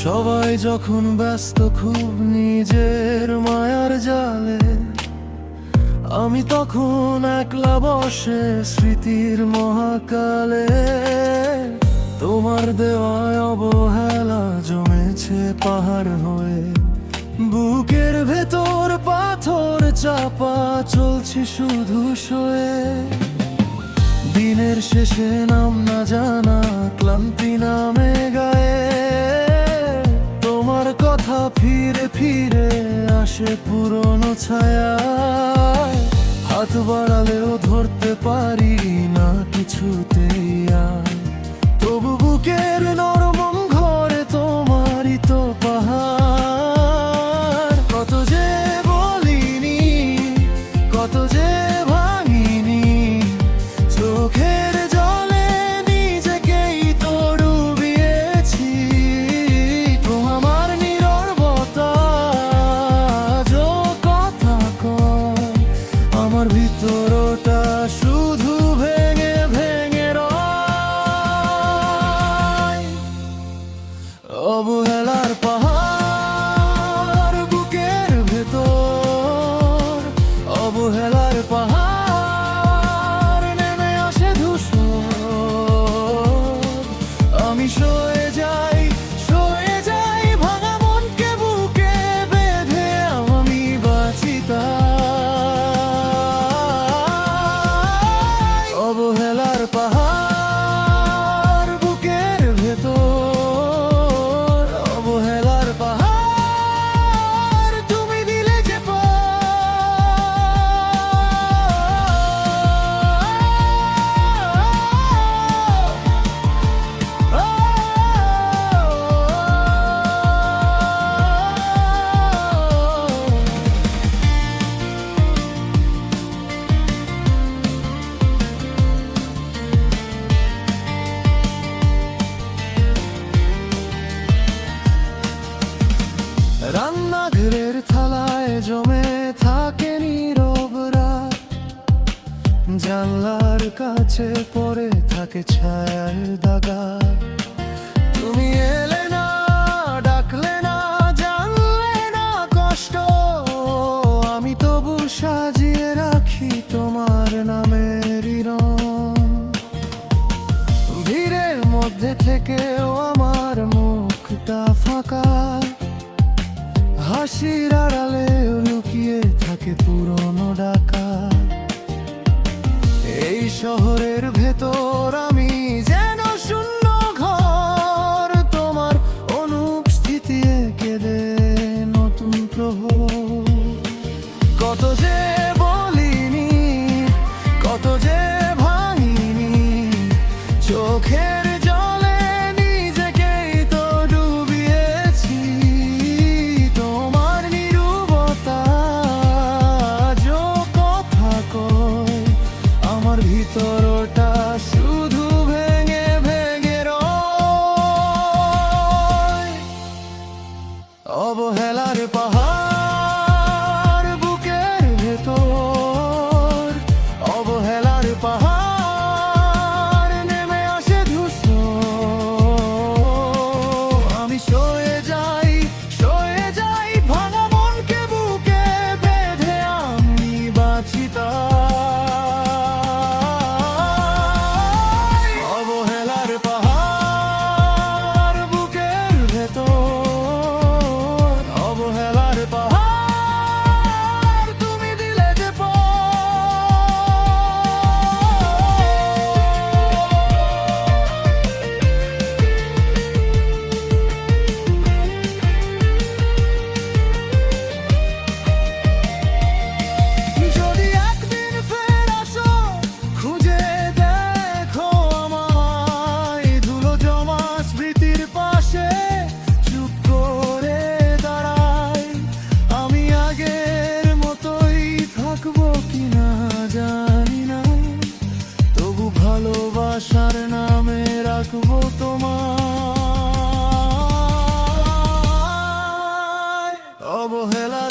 সবাই যখন ব্যস্ত খুব নিজের মায়ার জালে, আমি তখন একলা বসে স্মৃতির মহাকালে। তোমার দেওয়ায় অবহেলা জমেছে পাহাড় হয়ে, বুকের ভেতর পাথর চাপা চলছি শুধু শোয়ে। দিনের শেষে নাম না জানা ক্লান্তি নামে গায়ে, তোমার কথা ফিরে ফিরে আসে পুরনো ছায়ায়। হাত বাড়ালেও ধরতে পারি না কিছুতেই আর, তবু বুকের নরম ঘরে তোমারই তো পাহাড়। কত যে বলিনি, কত যে ভাঙিনি, চোখের জলে নিজেকেই তো ডুবিয়েছি। তোমার নীরবতা যো কথা কয়, আমার ভিতরটা শুধু ভেঙে ভেঙে রয়। অবহেলার পাহাড় বুকের ভেতর, অবহেলার পাহাড় নেমে আসে ধূসর। আমি সয়ে যাই ভাঙা মনকে বুকে বেঁধে, আমি বাঁচি তাই। অবহেলার পাহাড় বুকের ভেতর, অবহেলার পাহাড় তুমি দিলে যে রান্নাঘরের থালায় জমে থাকে নীরব রাত, জানলার কাছে পড়ে থাকে ছায়ার দাগা। তুমি এলে না, ডাকলে না, জানলে না কষ্ট, আমি তবু সাজিয়ে রাখি তোমার নামের রং। ভিড়ের মধ্যে থেকেও আমার মুখটা ফাঁকা, হাসির আড়ালে লুকিয়ে থাকে পুরনো ডাকা। এই শহরের ভেতর আমি যেন শূন্য ঘর, তোমার অনুপস্থিতি কেঁদে নতুন প্রহর। কত যে বলিনি, কত যে ভাঙিনি, চোখের জলে নিজেকেই তো ডুবিয়েছি। তোমার নীরবতা যো কথা কয়, আমার ভিতরটা শুধু ভেঙে ভেঙে রয়। অবহেলার পাহাড় বুকের ভেতর, অবহেলার পাহাড় নেমে আসে ধূসর। আমি সয়ে যাই ভাঙা মনকে বুকে বেঁধে, আমি বাঁচি তাই। অবহেলার পাহাড় বুকের ভেতর, অবহেলার পাহাড় তুমি দিলে যে যদি একদিন ফের আসো, খুঁজে দেখো আমায়, ধুলো জমা স্মৃতির পাশে চুপ করে দাঁড়াই। আমি আগের মতোই থাকবো কিনা জানি না, তবু ভালোবাসার নামে রাখবো তোমায়। অবহেলা